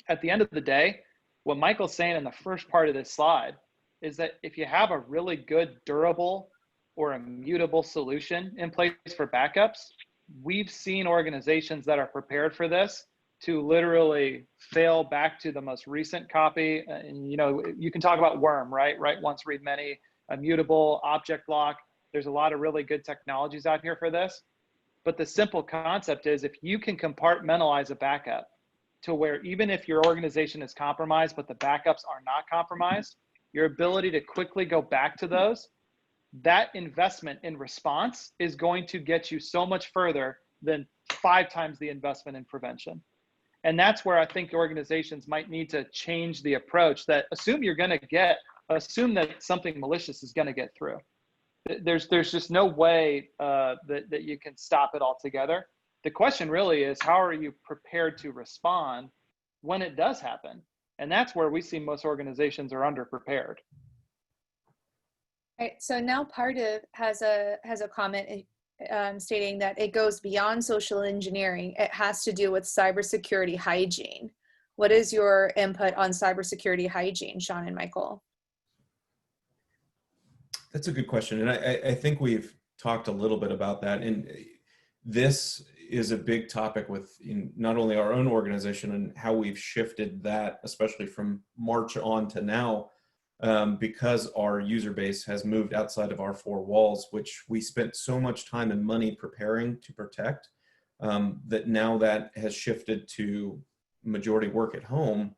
At the end of the day, what Michael's saying in the first part of this slide is that if you have a really good, durable, or immutable solution in place for backups, we've seen organizations that are prepared for this to literally fail back to the most recent copy. And you can talk about worm, right? Write once, read many, immutable, object lock. There's a lot of really good technologies out here for this. But the simple concept is, if you can compartmentalize a backup to where even if your organization is compromised, but the backups are not compromised, your ability to quickly go back to those, that investment in response is going to get you so much further than 5 times the investment in prevention. And that's where I think organizations might need to change the approach, that assume that something malicious is going to get through. There's just no way that you can stop it altogether. The question really is, how are you prepared to respond when it does happen? And that's where we see most organizations are underprepared. Right. So now Pardiv has a comment stating that it goes beyond social engineering. It has to do with cybersecurity hygiene. What is your input on cybersecurity hygiene, Sean and Michael? That's a good question. And I think we've talked a little bit about that. And this is a big topic within not only our own organization and how we've shifted that, especially from March on to now, because our user base has moved outside of our 4 walls, which we spent so much time and money preparing to protect, that now that has shifted to majority work at home.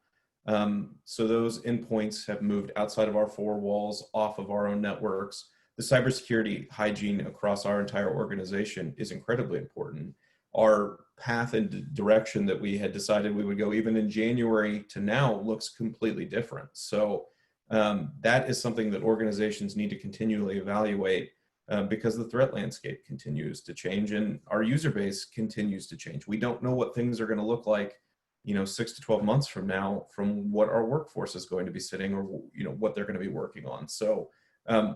So those endpoints have moved outside of our 4 walls, off of our own networks. The cybersecurity hygiene across our entire organization is incredibly important. Our path and direction that we had decided we would go even in January to now looks completely different. So that is something that organizations need to continually evaluate. because the threat landscape continues to change and our user base continues to change. We don't know what things are going to look like, 6 to 12 months from now, from what our workforce is going to be sitting, or what they're going to be working on. So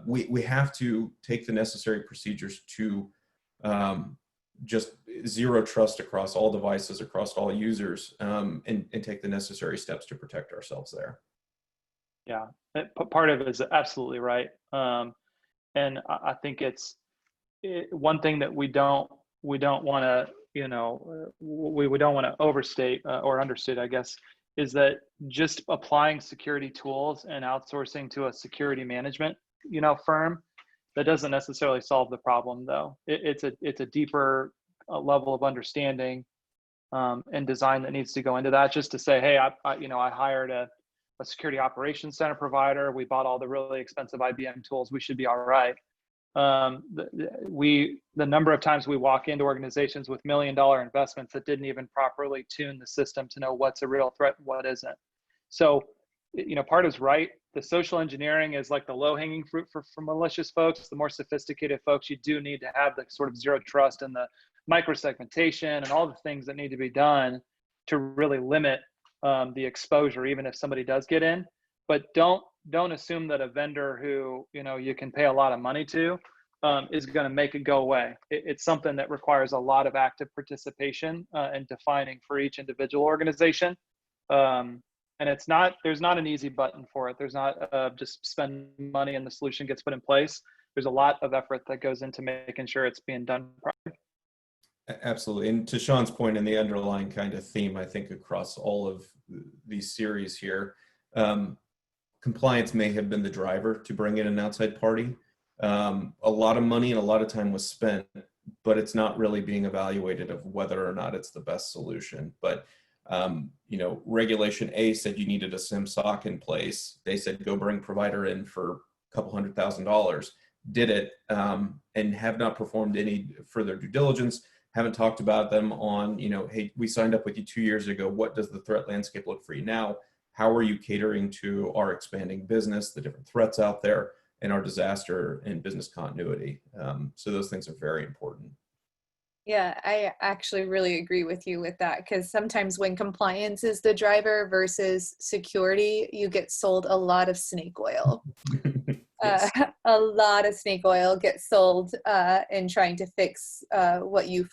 we have to take the necessary procedures to just zero trust across all devices, across all users, and take the necessary steps to protect ourselves there. Yeah, part of it is absolutely right. And I think it's one thing that we don't want to, we don't want to overstate or understate, I guess, is that just applying security tools and outsourcing to a security management, firm, that doesn't necessarily solve the problem, though. It's a deeper level of understanding and design that needs to go into that. Just to say, hey, I hired a security operations center provider. We bought all the really expensive IBM tools. We should be all right. The number of times we walk into organizations with $1 million investments that didn't even properly tune the system to know what's a real threat and what isn't. So, part is right. The social engineering is like the low-hanging fruit for malicious folks. The more sophisticated folks, you do need to have the sort of zero trust and the micro-segmentation and all the things that need to be done to really limit the exposure, even if somebody does get in. But don't assume that a vendor who you can pay a lot of money to is going to make it go away. It's something that requires a lot of active participation and defining for each individual organization. And there's not an easy button for it. There's not just spend money and the solution gets put in place. There's a lot of effort that goes into making sure it's being done properly. Absolutely. And to Sean's point, and the underlying kind of theme, I think across all of these series here, compliance may have been the driver to bring in an outside party. A lot of money and a lot of time was spent, but it's not really being evaluated of whether or not it's the best solution. But Regulation A said you needed a SIM-SOC in place. They said go bring provider in for a couple $100,000. Did it, and have not performed any further due diligence. Haven't talked about them on, hey, we signed up with you 2 years ago. What does the threat landscape look for you now? How are you catering to our expanding business, the different threats out there, and our disaster and business continuity? So those things are very important. Yeah, I actually really agree with you with that, because sometimes when compliance is the driver versus security, you get sold a lot of snake oil. Yes. A lot of snake oil gets sold in trying to fix what you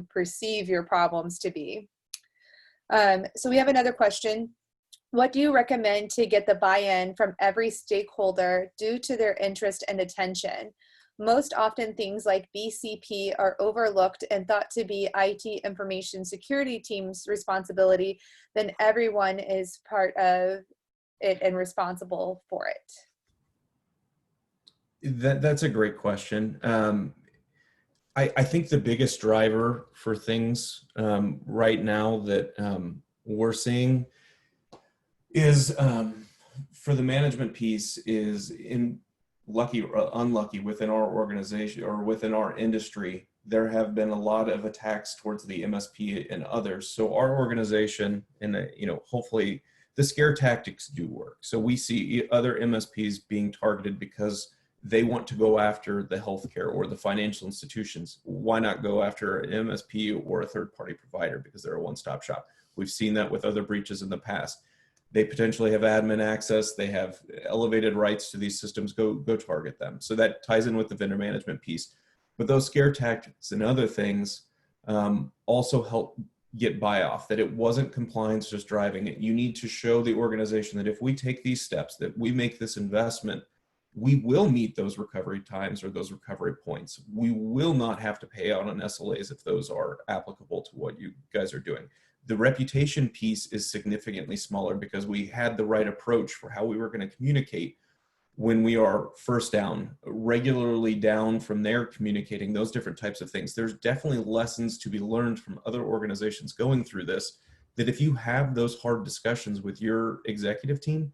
perceive your problems to be. So we have another question. What do you recommend to get the buy-in from every stakeholder due to their interest and attention? Most often things like BCP are overlooked and thought to be IT information security team's responsibility, then everyone is part of it and responsible for it. That's a great question. I think the biggest driver for things right now that we're seeing is for the management piece is lucky or unlucky within our organization or within our industry, there have been a lot of attacks towards the MSP and others. So our organization, and hopefully the scare tactics do work. So we see other MSPs being targeted because they want to go after the healthcare or the financial institutions. Why not go after an MSP or a third-party provider because they're a one-stop shop? We've seen that with other breaches in the past. They potentially have admin access. They have elevated rights to these systems. Go target them. So that ties in with the vendor management piece. But those scare tactics and other things also help get buy-off, that it wasn't compliance just driving it. You need to show the organization that if we take these steps, that we make this investment, we will meet those recovery times or those recovery points. We will not have to pay out on SLAs if those are applicable to what you guys are doing. The reputation piece is significantly smaller because we had the right approach for how we were going to communicate when we are first down, regularly down from there, communicating those different types of things. There's definitely lessons to be learned from other organizations going through this, that if you have those hard discussions with your executive team,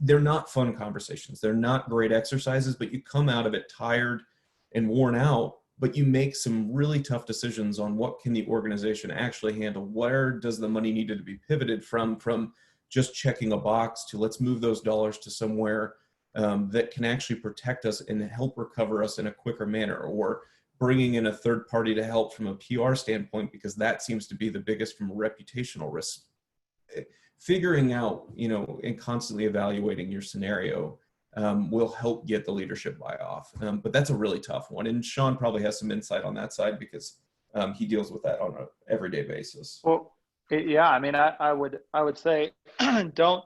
they're not fun conversations. They're not great exercises, but you come out of it tired and worn out, but you make some really tough decisions on what can the organization actually handle. Where does the money need to be pivoted from just checking a box to let's move those dollars to somewhere that can actually protect us and help recover us in a quicker manner, or bringing in a third party to help from a PR standpoint, because that seems to be the biggest from a reputational risk. Figuring out, and constantly evaluating your scenario will help get the leadership buy-off. But that's a really tough one. And Sean probably has some insight on that side, because he deals with that on an everyday basis. Well, yeah, I mean, I would say don't,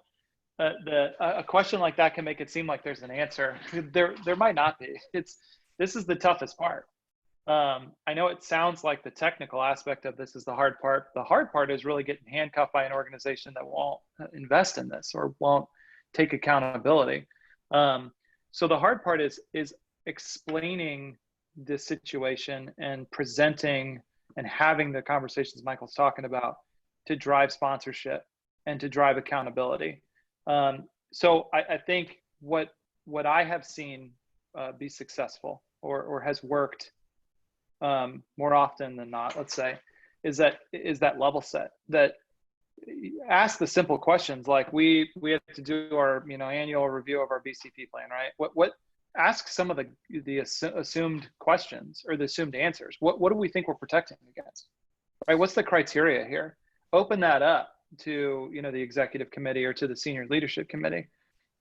a question like that can make it seem like there's an answer. There might not be. This is the toughest part. I know it sounds like the technical aspect of this is the hard part. The hard part is really getting handcuffed by an organization that won't invest in this or won't take accountability. So the hard part is explaining this situation and presenting and having the conversations Michael's talking about to drive sponsorship and to drive accountability. So I think what I have seen be successful or has worked more often than not, let's say, is that level set, that ask the simple questions. Like we have to do our annual review of our BCP plan, right? What ask some of the assumed questions or the assumed answers. What do we think we're protecting against, right? What's the criteria here? Open that up to the executive committee or to the senior leadership committee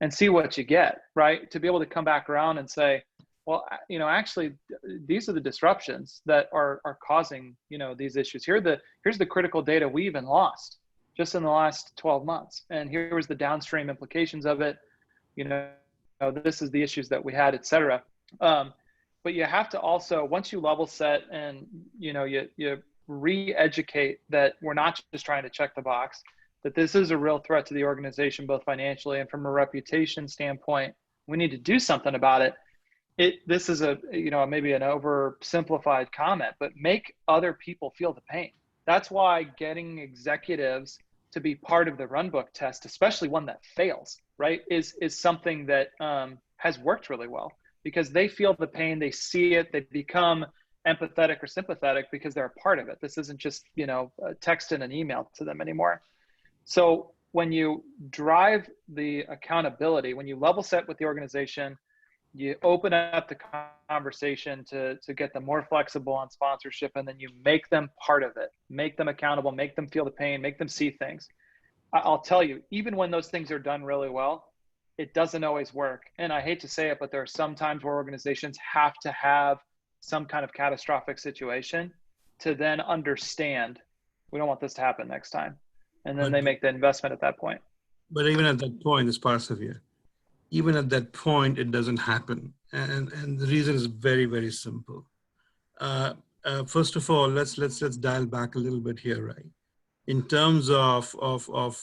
and see what you get, right? To be able to come back around and say, well, actually, these are the disruptions that are causing, these issues. Here's the critical data we even lost just in the last 12 months. And here was the downstream implications of it. This is the issues that we had, et cetera. But you have to also, once you level set and, you re-educate that we're not just trying to check the box, that this is a real threat to the organization, both financially and from a reputation standpoint. We need to do something about it. This is maybe an oversimplified comment, but make other people feel the pain. That's why getting executives to be part of the runbook test, especially one that fails, right, is something that has worked really well, because they feel the pain, they see it, they become empathetic or sympathetic because they're a part of it. This isn't just, a text and an email to them anymore. So when you drive the accountability, when you level set with the organization, you open up the conversation to get them more flexible on sponsorship, and then you make them part of it, make them accountable, make them feel the pain, make them see things. I'll tell you, even when those things are done really well, it doesn't always work. And I hate to say it, but there are some times where organizations have to have some kind of catastrophic situation to then understand, we don't want this to happen next time. And then they make the investment at that point. But even at that point, it's persevere. Even at that point, it doesn't happen. And the reason is very, very simple. First of all, let's dial back a little bit here, right? In terms of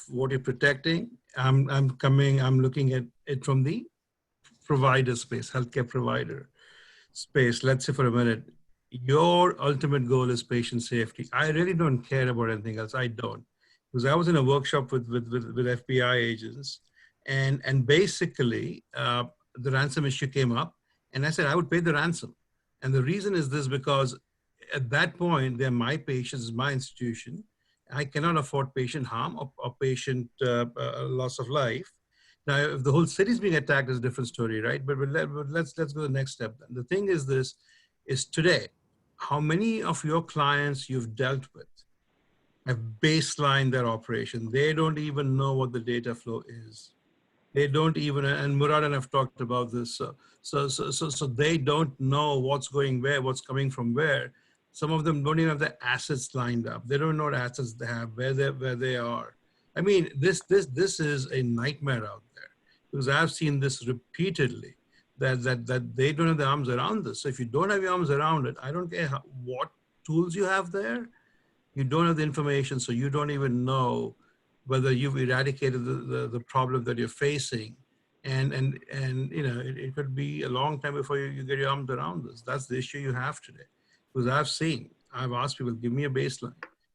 what you're protecting, I'm looking at it from the provider space, healthcare provider space. Let's say for a minute, your ultimate goal is patient safety. I really don't care about anything else. I don't. Because I was in a workshop with FBI agents, and basically the ransom issue came up, and I said I would pay the ransom. And the reason is this, because at that point, they're my patients, my institution. I cannot afford patient harm or patient loss of life. Now, if the whole city is being attacked, is a different story, right? But let's go to the next step then. The thing is this, is today, how many of your clients you've dealt with have baselined their operation? They don't even know what the data flow is. They don't even, and Murad and I've talked about this, so they don't know what's going where, what's coming from where. Some of them don't even have the assets lined up. They don't know what assets they have, where they are. I mean, this is a nightmare out there, because I've seen this repeatedly, that they don't have the arms around this. So if you don't have your arms around it, I don't care what tools you have there, you don't have the information, so you don't even know whether you've eradicated the problem that you're facing. And it could be a long time before you get your arms around this. That's the issue you have today. Because I've asked people, give me a baseline.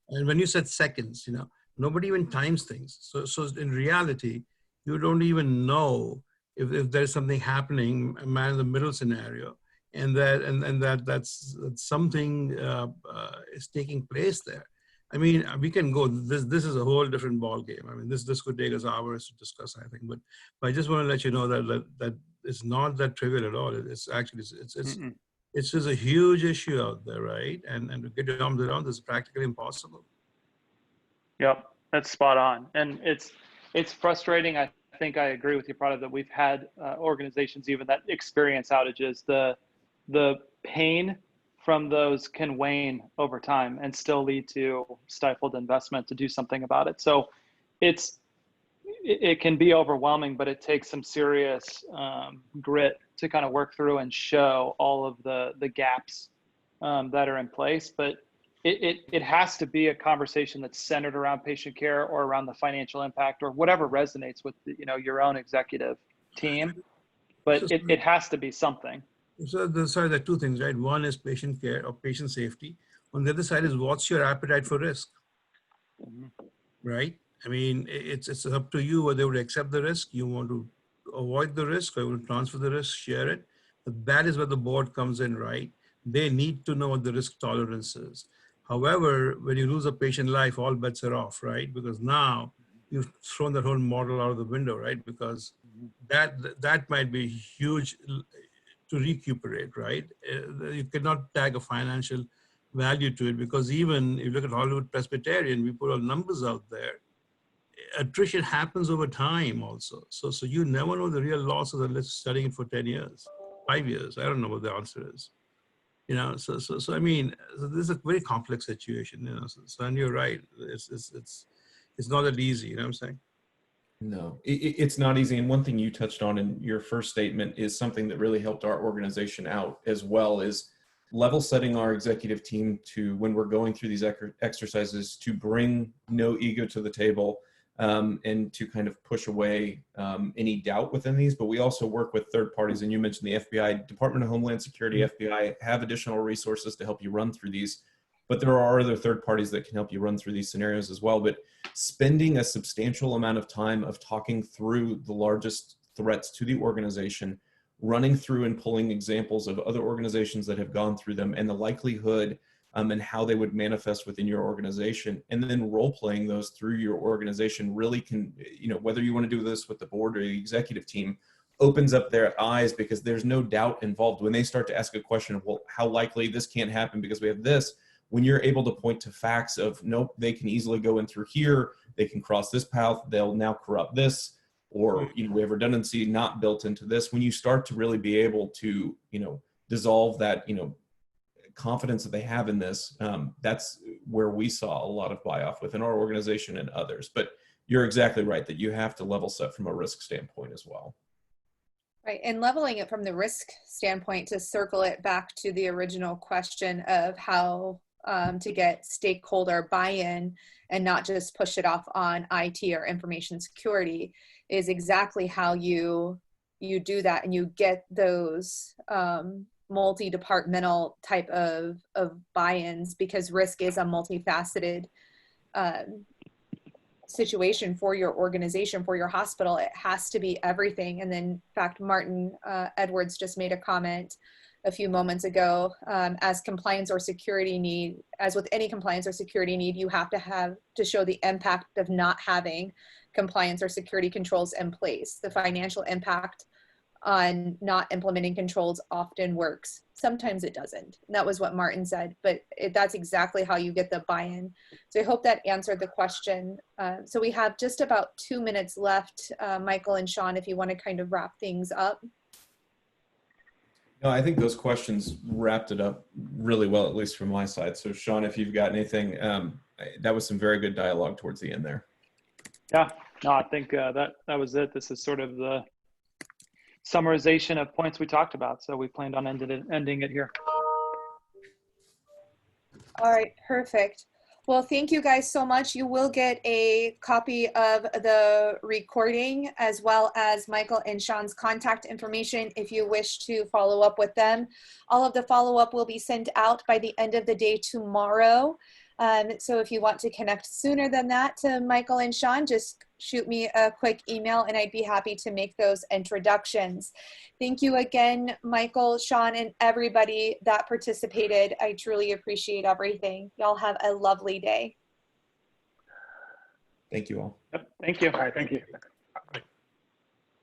And when you said seconds, nobody even times things. So in reality, you don't even know if there's something happening, a man in the middle scenario, and that's something is taking place there. I mean, we can go, this is a whole different ball game. I mean, this could take us hours to discuss, I think, but I just want to let you know that it's not that trivial at all. It's actually, it's just a huge issue out there, right? And to get your arms around this is practically impossible. Yep, that's spot on. And it's frustrating. I think I agree with you, Prada, that we've had organizations even that experience outages. The pain from those can wane over time and still lead to stifled investment to do something about it. So it can be overwhelming, but it takes some serious grit to kind of work through and show all of the gaps that are in place. But it has to be a conversation that's centered around patient care or around the financial impact or whatever resonates with your own executive team. But it has to be something. So there are two things, right? One is patient care or patient safety. On the other side is what's your appetite for risk, right? I mean, it's up to you whether you would accept the risk, you want to avoid the risk, or you want to transfer the risk, share it. But that is where the board comes in, right? They need to know what the risk tolerance is. However, when you lose a patient life, all bets are off, right? Because now you've thrown that whole model out of the window, right? Because that might be huge to recuperate, right? You cannot tag a financial value to it, because even if you look at Hollywood Presbyterian, we put our numbers out there. Attrition happens over time also. So you never know the real losses unless you're studying it for 10 years, 5 years. I don't know what the answer is. You know, so I mean, this is a very complex situation, you know, so and you're right. It's not that easy, you know what I'm saying? No, it's not easy. And one thing you touched on in your first statement is something that really helped our organization out as well, is level setting our executive team to, when we're going through these exercises, to bring no ego to the table, and to kind of push away any doubt within these. But we also work with third parties, and you mentioned the FBI, Department of Homeland Security, FBI have additional resources to help you run through these. But there are other third parties that can help you run through these scenarios as well. But spending a substantial amount of time of talking through the largest threats to the organization, running through and pulling examples of other organizations that have gone through them and the likelihood and how they would manifest within your organization, and then role playing those through your organization really can, you know, whether you want to do this with the board or the executive team, opens up their eyes, because there's no doubt involved. When they start to ask a question of, well, how likely this can't happen because we have this, when you're able to point to facts of, nope, they can easily go in through here, they can cross this path, they'll now corrupt this, or, you know, we have redundancy not built into this. When you start to really be able to, you know, dissolve that, you know, confidence that they have in this, that's where we saw a lot of buy-off within our organization and others. But you're exactly right that you have to level set from a risk standpoint as well. Right, and leveling it from the risk standpoint, to circle it back to the original question of how to get stakeholder buy-in and not just push it off on IT or information security, is exactly how you do that, and you get those multi-departmental type of buy-ins, because risk is a multifaceted situation for your organization, for your hospital. It has to be everything. And then, in fact, Martin Edwards just made a comment a few moments ago, as compliance or security need, as with any compliance or security need, you have to show the impact of not having compliance or security controls in place. The financial impact on not implementing controls often works. Sometimes it doesn't. And that was what Martin said, but that's exactly how you get the buy-in. So I hope that answered the question. So we have just about 2 minutes left. Michael and Sean, if you want to kind of wrap things up. No, I think those questions wrapped it up really well, at least from my side. So Sean, if you've got anything, that was some very good dialogue towards the end there. Yeah, no, I think that was it. This is sort of the summarization of points we talked about. So we planned on ending it here. All right, perfect. Well, thank you guys so much. You will get a copy of the recording, as well as Michael and Sean's contact information if you wish to follow up with them. All of the follow-up will be sent out by the end of the day tomorrow. So if you want to connect sooner than that to Michael and Sean, just shoot me a quick email and I'd be happy to make those introductions. Thank you again, Michael, Sean, and everybody that participated. I truly appreciate everything. Y'all have a lovely day. Thank you all. Yep. Thank you. All right, thank you.